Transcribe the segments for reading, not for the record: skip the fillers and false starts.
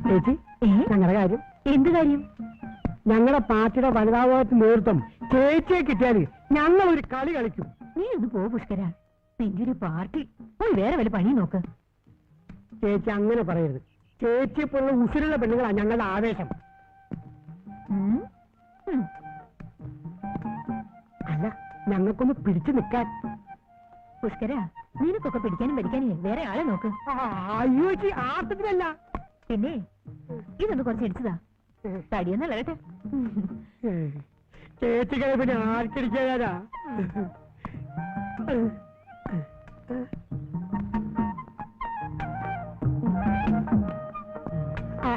ചേച്ചി, ഞങ്ങളുടെ കാര്യം. എന്ത് കാര്യം? ഞങ്ങളുടെ പാർട്ടിയുടെ വനിതാവാദ നേതൃത്വം ചേച്ചിയെ കിട്ടിയാൽ ഞങ്ങൾ ഒരു കളി കളിക്കും. നീ ഒന്ന് പോ പുഷ്കര, നിന്റെ ഒരു പാർട്ടി. പോയി വേറെ വല്ല പണി നോക്ക്. ചേച്ചി അങ്ങനെ പറയരുത്. ചേച്ചിയെ പോലുള്ള ഉസിരുള്ള പെണ്ണുങ്ങളാ ഞങ്ങളുടെ ആവേശം. അല്ല, ഞങ്ങൾക്കൊന്ന് പിടിച്ചു നിൽക്കാൻ. പുഷ്കര, നിനക്കൊക്കെ പിടിക്കാനും പഠിക്കാനും വേറെ ആളെ നോക്ക്. അയ്യോ ചേച്ചി, ആർത്തത്തിനല്ല. പിന്നെ ഇതൊന്ന് കുറച്ച് ഇടിച്ചതാ, തടിയൊന്നും ഇളകട്ടെ. ചേച്ചിക്ക് പിന്നെ ആർക്കടിക്കാനാ?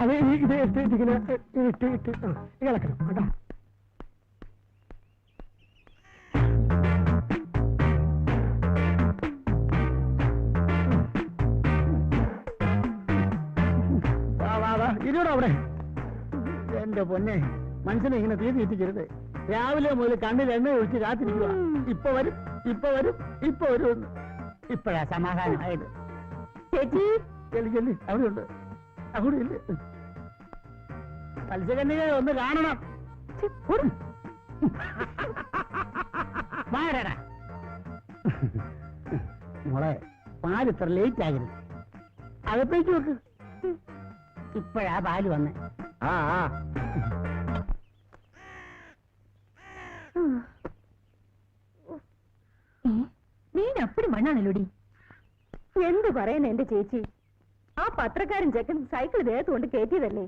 അത് ഇത് ഇങ്ങനെ ഇട്ട് ഇളക്കണം കേട്ടോ. ഇരുവിടെ അവിടെ. എന്റെ പൊന്നെ, മനുഷ്യനെ ഇങ്ങനെ തീ തീറ്റിക്കരുത്. രാവിലെ മുതൽ കണ്ണിൽ എണ്ണ ഒഴിച്ച് കാത്തിരിക്കുക. ഇപ്പൊ വരും, ഇപ്പൊ വരും, ഇപ്പൊ വരും. ഇപ്പഴാ സമാധാനമായത്. ചേച്ചി ചെല്ലി അവിടെ ഉണ്ട്. അവിടെ ഇല്ല. മത്സ്യകന്യക ഒന്ന് കാണണം. മോളെ, പാല് ഇത്ര ലേറ്റ് ആകരുത്. അകത്തേക്ക് വെക്ക്. ഇപ്പഴാ പാല് വന്നേ. നീ അപ്പടി മണ്ണാണല്ലോടി. എന്ത് പറയുന്നു എന്റെ ചേച്ചി? ആ പത്രക്കാരൻ ചെക്കൻ സൈക്കിൾ ദേഹത്ത് കൊണ്ട് കയറ്റിയതല്ലേ?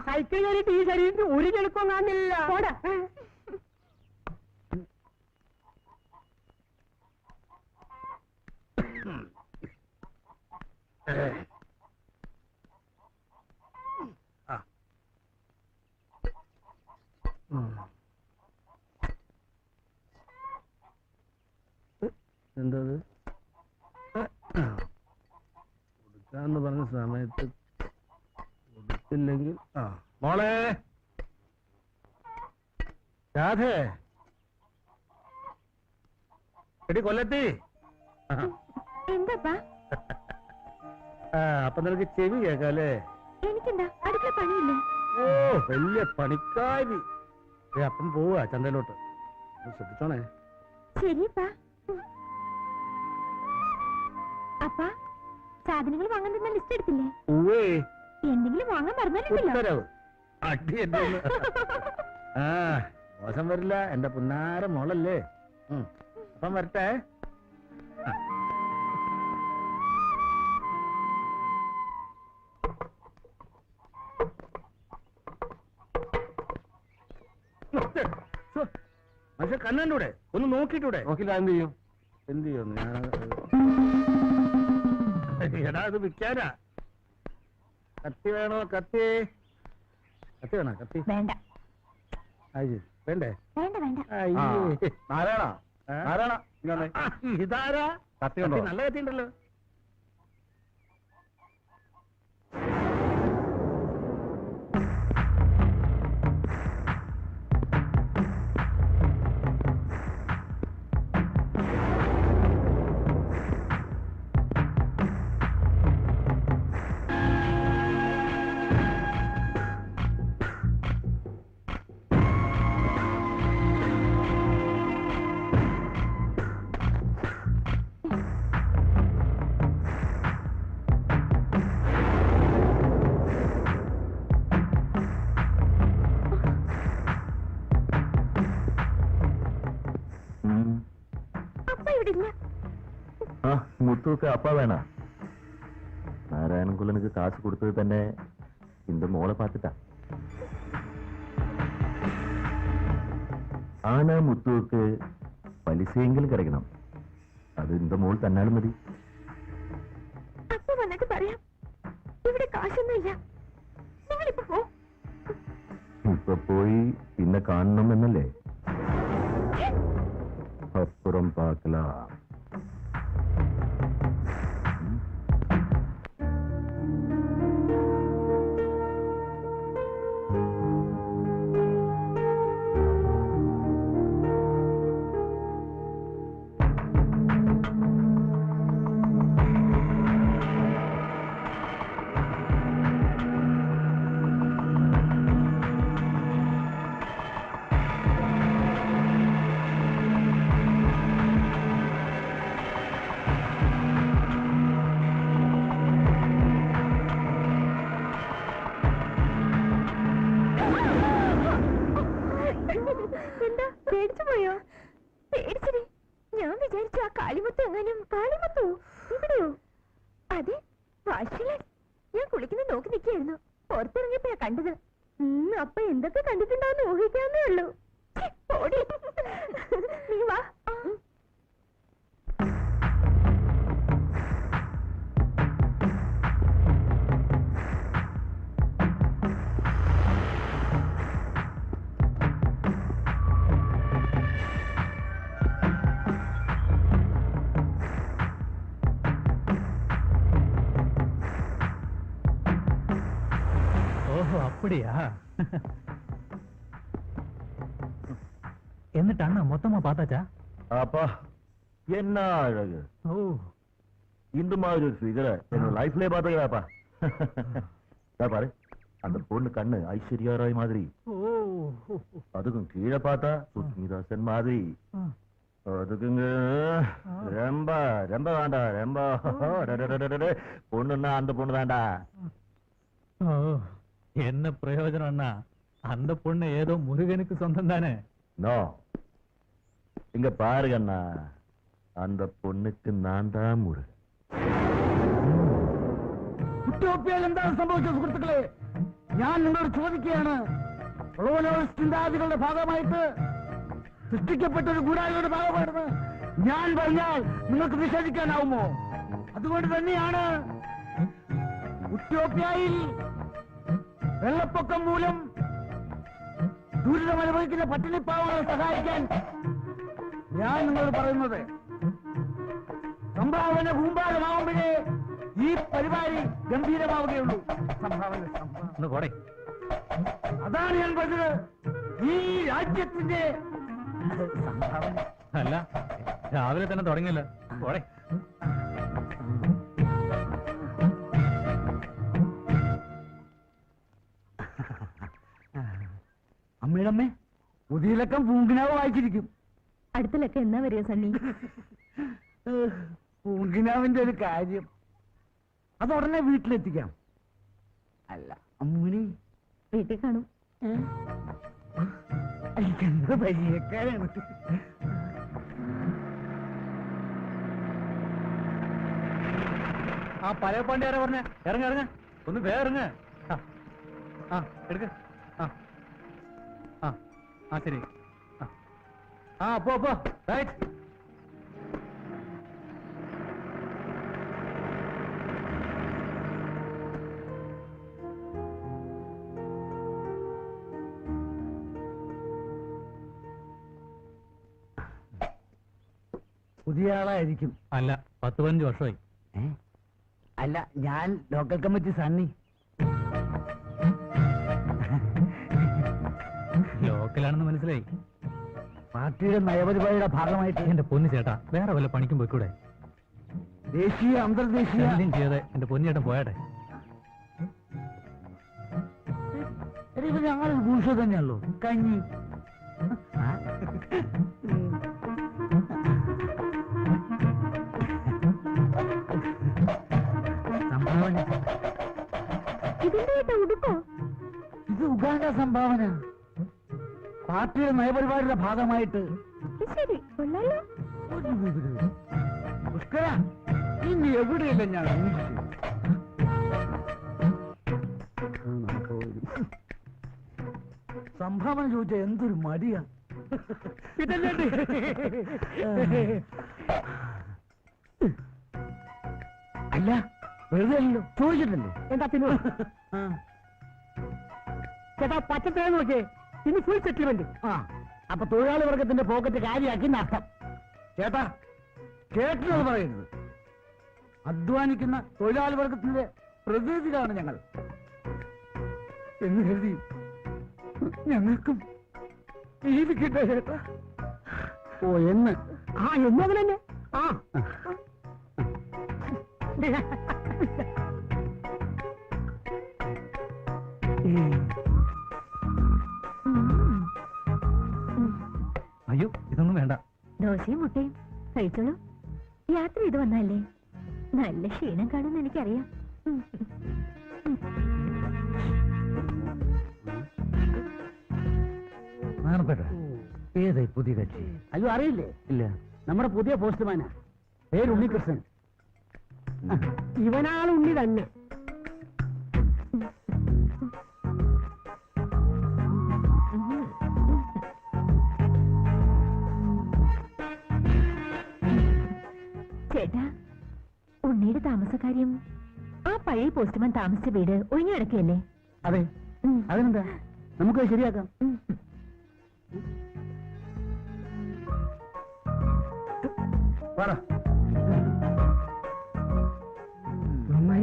സൈക്കിൾ കയറിയിട്ട് ഈ ശരീരത്തിന് ഒരു ചെളുപ്പം കാണില്ല. പോടാ. എന്തത് കൊടുക്കാന്ന് പറഞ്ഞ സമയത്ത് കൊടുത്തില്ലെങ്കിൽ മോളെ രാധേ, എടി കൊല്ലത്തി. എന്താ? അപ്പൊ നിനക്ക് ചെവി കേക്കാല്ലേ? എനിക്കെന്താ, അടുക്കള പണിയില്ലേ? ഓ, വലിയ പണിക്കാരി. അപ്പം പോവാ ചന്തയിലോട്ട്. ശ്രദ്ധിച്ചോണേ. ശരിപ്പാ. അപ്പ സാധനങ്ങൾ വാങ്ങാൻ തന്നെ ലിസ്റ്റ് എടുത്തില്ലേ? എന്തെങ്കിലും വാങ്ങാൻ പറഞ്ഞല്ലോ. മോശം വരില്ല, എന്റെ പുന്നാര മോളല്ലേ. അപ്പം വരട്ടെ. പക്ഷെ കണ്ണൂടെ ഒന്ന് നോക്കിട്ടൂടെ? നോക്കില്ല. എന്ത് ചെയ്യും? എന്ത് ചെയ്യുന്നു? എടാ, അത് വിൽക്കാനാ. കത്തി വേണോ? കത്തി വേണോ? കത്തി വേണ്ട. വേണ്ടേ? ഇതാരാ? കത്തി നല്ല കത്തി ഉണ്ടല്ലോ. മുത്തുക്ക് അപ്പ വേണ. നാരായണൻകുള്ളനുക്ക് കാശ് കൊടുത്തത് തന്നെ இந்த മോളെ പാത്തിട്ടാ. ആന മുത്തുക്ക് പലിശയെങ്കിലും കിടക്കണം. അത് இந்த മോൾ തന്നാലും മതി. അപ്പ വന്നിട്ട് പറയാം, ഇവിടെ കാശൊന്നുമില്ല, നിങ്ങളിപ്പോ പോ. ഇപ്പൊ പോയി പിന്നെ കാണണം എന്നല്ലേ? അപ്പുറം പാക്കലാ. ആ കാളിമുത്ത് എങ്ങാനും കാളിമുത്തോ ഇവിടെയോ? അതെ, വാശിലൻ. ഞാൻ കുളിക്കുന്നത് നോക്കി നിൽക്കായിരുന്നു. പുറത്തിറങ്ങിയപ്പോഴാ കണ്ടത്. അപ്പൊ എന്തൊക്കെ കണ്ടിട്ടുണ്ടോന്ന് ഊഹിക്കാന്നേ ഉള്ളൂ. ഓടി നീ വാ. ஓஹோ அப்படியா? എന്നിട്ട് അണ്ണ മൊത്തமா பார்த்தாச்சா? அப்பா என்ன அழகு! ஓ, இந்த மாதிரி ஒரு ஃபிகரை என்னோட லைஃப்லயே பாத்துக்கிறாப்பா. பாரு, அந்த பொண்ணு கண்ணு ஐஸ்வர்யா ராய் மாதிரி, ஓ, அதுக்கும் கீழே பார்த்தா சுஸ்மிதா சென் மாதிரி, அதுக்குங்க ரொம்ப ரொம்ப வேண்டா, ரொம்ப பொண்ணுன்னா அந்த பொண்ணு தான்டா. ஓ, என்ன பிரயோஜனம் அண்ணா? அந்த பொண்ணு ஏதோ முருகனுக்கு சொந்தம் தானே? நோ, இங்க பாருங்க அண்ணா, அந்த பொண்ணுக்கு நான் தான் முருகன். ഉറ്റോപ്യയിൽ എന്താണ് സംഭവിച്ചത് സുഹൃത്തുക്കളെ? ഞാൻ നിങ്ങളോട് ചോദിക്കുകയാണ്. കൊളോണിയലിസ്റ്റ് ചിന്താഗതികളുടെ ഭാഗമായിട്ട് സൃഷ്ടിക്കപ്പെട്ട ഒരു ഗൂഢാലോചനയുടെ ഭാഗമായിരുന്നു ഞാൻ പറഞ്ഞാൽ നിങ്ങൾക്ക് നിഷേധിക്കാനാവുമോ? അതുകൊണ്ട് തന്നെയാണ് ഉറ്റോപ്യയിൽ വെള്ളപ്പൊക്കം മൂലം ദുരിതമനുഭവിക്കുന്ന പട്ടിണിപ്പാവങ്ങളെ സഹായിക്കാൻ ഞാൻ നിങ്ങളോട് പറയുന്നത്. സംഭാവന ഭൂമ്പാലമാവുമ്പോഴേ ഈ പരിപാടി ഗംഭീരമാവുകയുള്ളൂ. സംഭാവന ഒന്ന് പോടെ. അതാണ് ഞാൻ പറഞ്ഞത്. ഈ രാജ്യത്തിന്റെ സംഭാവന അല്ല, രാവിലെ തന്നെ തുടങ്ങിയല്ലോ. പോടെ. അമ്മയുടെ അമ്മേ, പുതിയലക്കം പൂങ്കിനാവ് വായിച്ചിരിക്കും. അടുത്തിലൊക്കെ എന്നാ വരിക സണ്ണി? പൂങ്കിനാവിന്റെ ഒരു കാര്യം അത് ഉടനെ വീട്ടിലെത്തിക്കാം. അല്ല അമ്മിണി വീട്ടിൽ കാണും. എനിക്കെന്ത് പരിചയക്കാരാണ്. ആ പഴയ പാണ്ടി ആരാ പറഞ്ഞ? ഇറങ്ങ ഇറങ്ങ, ഒന്ന് വേറങ്ങ. ആ എടുക്ക. ആ ശരി. ആ പോ പോ. റൈറ്റ്. പുതിയ ആളായിരിക്കും. അല്ല, 10-15 വർഷമായി. അല്ല, ഞാൻ ലോക്കൽ കമ്മിറ്റി സണ്ണി. ലോക്കലാണെന്ന് മനസ്സിലായി. പാർട്ടിയുടെ നയപരിപാടിയുടെ ഭാഗമായിട്ട് എന്റെ പൊന്നു ചേട്ടാ, വേറെ വല്ല പണിക്കും പോയിക്കൂടെ? ദേശീയ അന്തർദേശീയ എന്തും ചെയ്യാതെ എന്റെ പൊന്നിയേട്ടൻ പോയാട്ടെ. ഇത് ഞങ്ങളൊരു ഭൂഷ തന്നെയല്ലോ. കഞ്ഞി സംഭാവന. ഇതിന്റെ ഉടുക്കോ? ഇത് ഉഗാണ്ട സംഭാവന. പാർട്ടിയുടെ നയപരിപാടിയുടെ ഭാഗമായിട്ട്. ശരി, കൊള്ളാലോ. പുഷ്കര, ഇന്ന് എവിടെയല്ല ഞാൻ സംഭാവന ചോദിച്ച എന്തൊരു മടിയാ. അല്ല, വെറുതെ അല്ലല്ലോ, ചോദിച്ചിട്ടല്ലേ. എന്താ പിന്നെ ചേട്ടാ പച്ചത്തേന്ന് നോക്കിയേ, ഇനി ഫുൾ സെറ്റിൽമെന്റ്. ആ, അപ്പൊ തൊഴിലാളി വർഗത്തിന്റെ പോക്കറ്റ് കാര്യമാക്കി അർത്ഥം. ചേട്ടാ കേട്ടത് പറയുന്നത്. അധ്വാനിക്കുന്ന തൊഴിലാളി വർഗത്തിന്റെ പ്രതിനിധികളാണ് ഞങ്ങൾ എന്ന് കരുതി ഞങ്ങൾക്കും ജീവിക്കട്ടെ ചേട്ടാ. ഓ എന്ന് എന്നതിൽ തന്നെ. ആ അയ്യോ, ഇതൊന്നും വേണ്ട. ദോശയും മുട്ടയും കഴിച്ചോളൂ. യാത്ര ചെയ്ത് വന്നല്ലേ, നല്ല ക്ഷീണം കാണുമെന്ന് എനിക്കറിയാം. നാണപ്പെട്ട ഏതായി പുതിയ കക്ഷി? അയ്യോ അറിയില്ലേ? ഇല്ല. നമ്മുടെ പുതിയ പോസ്റ്റ്മാനാ, പേര് ഉണ്ണികൃഷ്ണൻ. ഇവനാൾ ഉണ്ണി തന്നെ. ചേട്ടാ, ഉണ്ണിയുടെ താമസക്കാര്യം ആ പഴയ പോസ്റ്റ്മാൻ താമസിച്ച വീട് ഒഴിഞ്ഞു കിടക്കുകയല്ലേ? അതെ, അതിനെന്താ, നമുക്ക് ശരിയാക്കാം.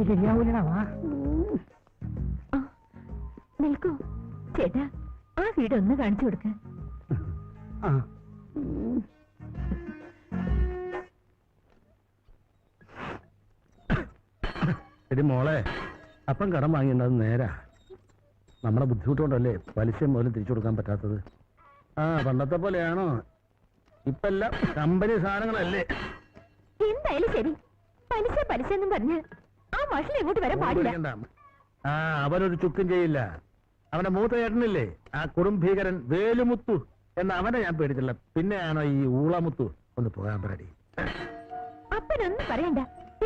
ശരിയാവൂലടാ, വാ. നിൽക്കൂ ചേട്ടാ, ആ വീട് ഒന്ന് കാണിച്ചു കൊടുക്ക. എടി മോളെ, അപ്പം കടം വാങ്ങിയത് നേരാ. നമ്മളെ ബുദ്ധിമുട്ടുകൊണ്ടല്ലേ പലിശ പോലും തിരിച്ചു കൊടുക്കാൻ പറ്റാത്തത്. പണ്ടത്തെ പോലെയാണോ? ഇപ്പെല്ലാം കമ്പനി സാധനങ്ങളല്ലേ. എന്തായാലും ശരി, പലിശ പലിശ എന്നും പറഞ്ഞ് ആ മാഷിനെ എങ്ങോട്ട് വരാൻ പാടില്ല. അവനൊരു ചുക്കും ചെയ്യില്ല. അവന്റെ മൂത്ത ചേട്ടനില്ലേ, ആ കുടുംബീകരൻ വേലുമുത്തു എന്ന അവനെ ഞാൻ പേടിച്ചില്ല. പിന്നെയാണോ ഈ ഊളമുത്തു? ഒന്ന് പോകാൻ പറയടി. അപ്പനൊന്നും പറയണ്ട,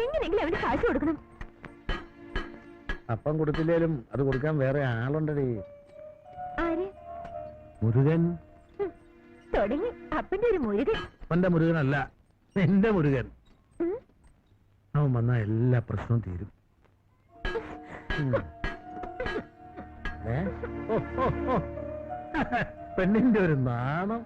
എങ്ങനെയെങ്കിലും അവന് കാശ് കൊടുക്കണം. അപ്പം കൊടുത്തില്ലേലും അത് കൊടുക്കാൻ വേറെ ആളുണ്ടടി. ആര്? മുരുകൻ. തുടങ്ങി അപ്പന്റെ ഒരു മുരുകൻ. അവന്റെ മുരുകനല്ല, എന്റെ മുരുകൻ. അവൻ വന്നാ എല്ലാ പ്രശ്നവും തീരും. പെണ്ണിന്റെ ഒരു നാണം.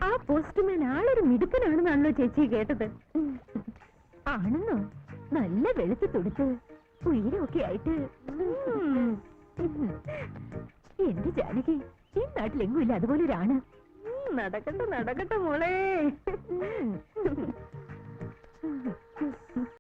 ആ പോസ്റ്റ്മാൻ ആളൊരു മിടുക്കനാണെന്നാണല്ലോ ചേച്ചി കേട്ടത്. ആണെന്നോ? നല്ല വെളുത്ത് തുടുത്ത് ഉയരമൊക്കെ ആയിട്ട്. എന്റെ ജാനകി, ഈ നാട്ടിലെങ്ങുമില്ല അതുപോലെ ഒരാണ്. നടക്കട്ടെ നടക്കട്ടെ മോളെ.